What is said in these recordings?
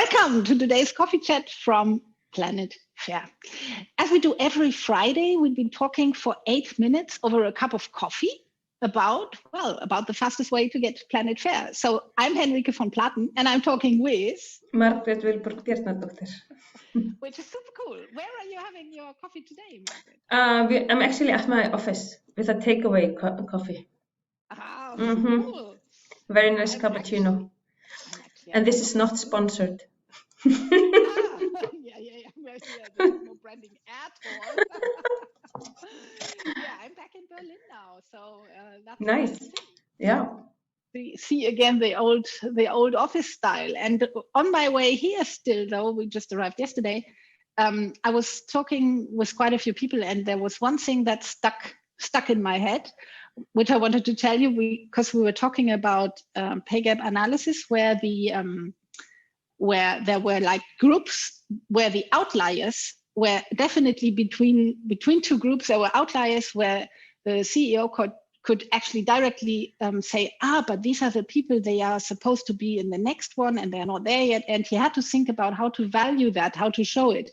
Welcome to today's coffee chat from Planet Fair. As we do every Friday, we've been talking for 8 minutes over a cup of coffee about the fastest way to get to Planet Fair. So I'm Henrike von Platen, and I'm talking with Margrét Vilborg Bjarnadóttir. Which is super cool. Where are you having your coffee today, Margrét? I'm actually at my office with a takeaway coffee. Ah, cool. Very nice cappuccino. And this is not sponsored. Yeah. There's no branding at all. Yeah, I'm back in Berlin now, so that's nice. Yeah. See again the old office style. And on my way here still, though, we just arrived yesterday, I was talking with quite a few people, and there was one thing that stuck in my head, which I wanted to tell you, because we were talking about pay gap analysis, where there were like groups where the outliers were definitely between two groups. There were outliers where the CEO could actually directly say, but these are the people, they are supposed to be in the next one and they're not there yet. And he had to think about how to value that, how to show it.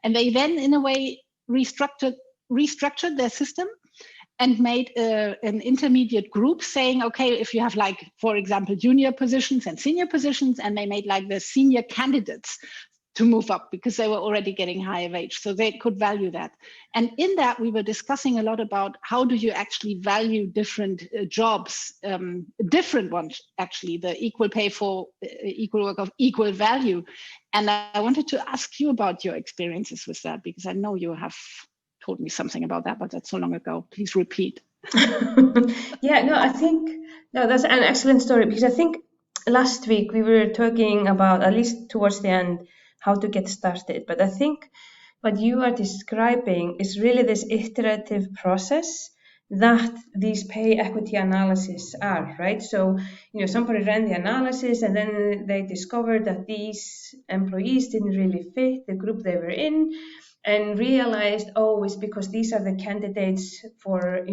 And they then, in a way, restructured their system and made an intermediate group, saying, okay, if you have, like, for example, junior positions and senior positions, and they made like the senior candidates to move up because they were already getting higher wage, so they could value that. And in that, we were discussing a lot about how do you actually value different jobs, different ones, actually, the equal pay for equal work of equal value. And I wanted to ask you about your experiences with that, because I know you have told me something about that, but that's so long ago. Please repeat. I think that's an excellent story, because I think last week we were talking about, at least towards the end, how to get started. But I think what you are describing is really this iterative process that these pay equity analysis are, right? So, somebody ran the analysis and then they discovered that these employees didn't really fit the group they were in, and realized, it's because these are the candidates for,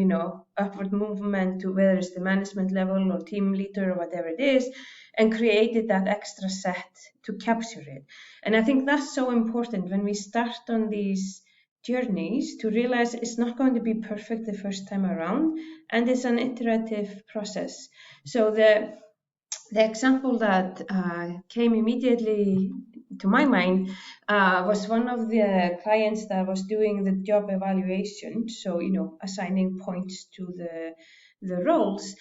upward movement to whether it's the management level or team leader or whatever it is, and created that extra set to capture it. And I think that's so important when we start on these journeys, to realize it's not going to be perfect the first time around, and it's an iterative process. So the example that came immediately to my mind was one of the clients that was doing the job evaluation, so assigning points to the roles,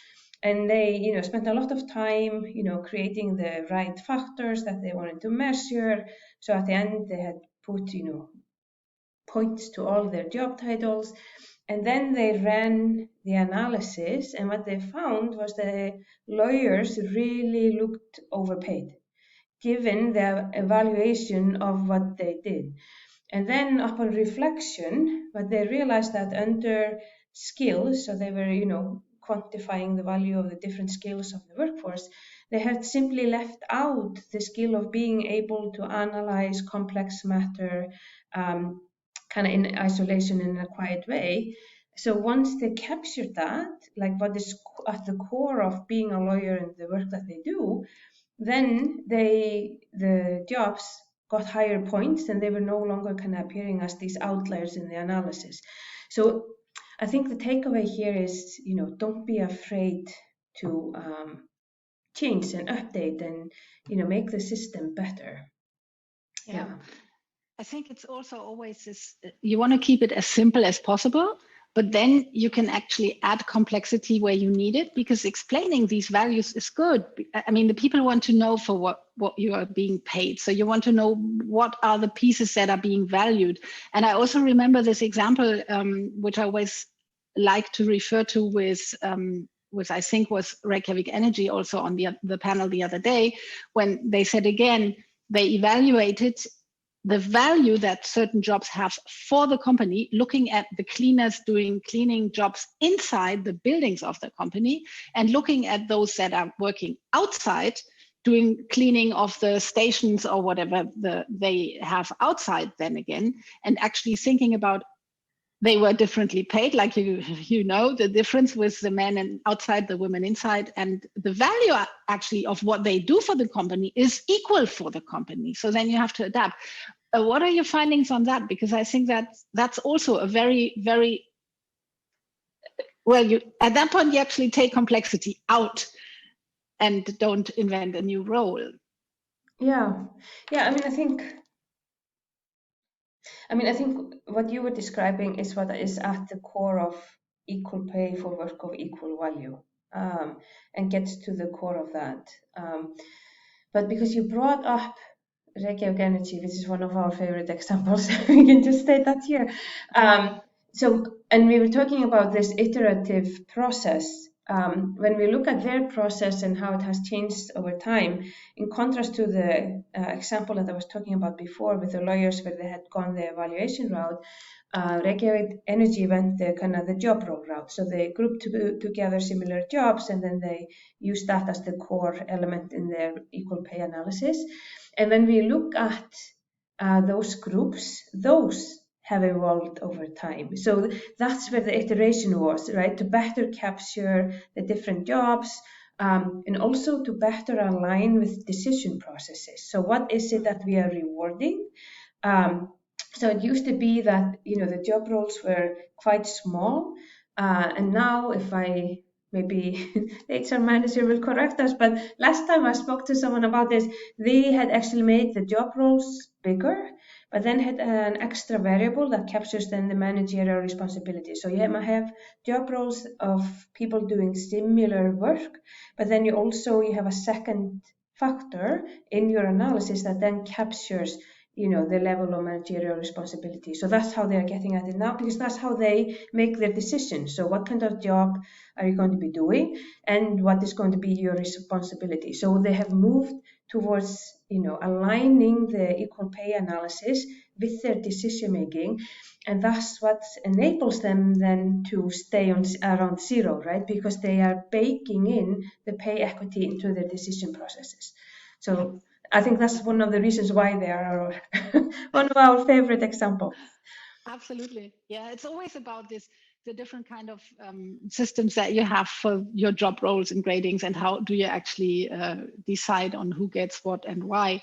and they spent a lot of time creating the right factors that they wanted to measure. So at the end they had put points to all their job titles, and then they ran the analysis, and what they found was the lawyers really looked overpaid given the evaluation of what they did. And then upon reflection, what they realized that under skills, so they were quantifying the value of the different skills of the workforce, they had simply left out the skill of being able to analyze complex matter kind of in isolation in a quiet way. So once they captured that, like what is at the core of being a lawyer and the work that they do, then the jobs got higher points, and they were no longer kind of appearing as these outliers in the analysis. So I think the takeaway here is, don't be afraid to change and update and, make the system better. Yeah. I think it's also always this, you want to keep it as simple as possible, but then you can actually add complexity where you need it, because explaining these values is good. I mean, the people want to know for what you are being paid. So you want to know what are the pieces that are being valued. And I also remember this example, which I always like to refer to with I think was Reykjavík Energy also on the panel the other day, when they said again, they evaluated the value that certain jobs have for the company, looking at the cleaners doing cleaning jobs inside the buildings of the company, and looking at those that are working outside doing cleaning of the stations or whatever they have outside then again, and actually thinking about they were differently paid, like you know, the difference with the men and outside, the women inside, and the value actually of what they do for the company is equal for the company. So then you have to adapt. What are your findings on that? Because I think that's also a very, very, well, at that point you actually take complexity out and don't invent a new role. Yeah. I mean, I think what you were describing is what is at the core of equal pay for work of equal value, and gets to the core of that. But because you brought up Reykjavík Energy, which is one of our favorite examples, we can just state that here. And we were talking about this iterative process. When we look at their process and how it has changed over time, in contrast to the example that I was talking about before with the lawyers where they had gone the evaluation route, Reykjavík Energy went the job role route. So they grouped together similar jobs, and then they used that as the core element in their equal pay analysis. And when we look at those groups, those have evolved over time. So that's where the iteration was, right? To better capture the different jobs, and also to better align with decision processes. So what is it that we are rewarding? So it used to be that, the job roles were quite small. And now maybe the HR manager will correct us, but last time I spoke to someone about this, they had actually made the job roles bigger, but then had an extra variable that captures then the managerial responsibility. So you might have job roles of people doing similar work, but then you have a second factor in your analysis that then captures the level of managerial responsibility. So that's how they're getting at it now, because that's how they make their decisions. So what kind of job are you going to be doing, and what is going to be your responsibility? So they have moved towards, aligning the equal pay analysis with their decision making, and that's what enables them then to stay around zero, right? Because they are baking in the pay equity into their decision processes. So I think that's one of the reasons why they are one of our favorite examples. Absolutely. Yeah, it's always about the different kind of systems that you have for your job roles and gradings, and how do you actually decide on who gets what and why.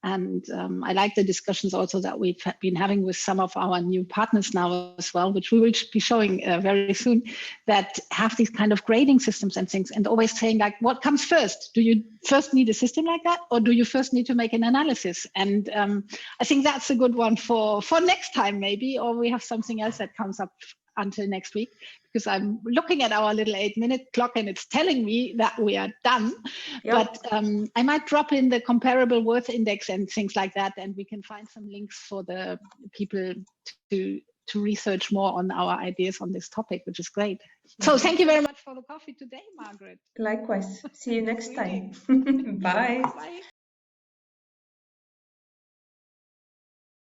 And I like the discussions also that we've been having with some of our new partners now as well, which we will be showing very soon, that have these kind of grading systems and things, and always saying like, what comes first? Do you first need a system like that, or do you first need to make an analysis? And I think that's a good one for next time maybe, or we have something else that comes up until next week, because I'm looking at our little 8-minute clock and it's telling me that we are done. Yep. But I might drop in the comparable worth index and things like that, and we can find some links for the people to research more on our ideas on this topic, which is great. So thank you very much for the coffee today, Margrét. Likewise. See you next time. Bye. Bye.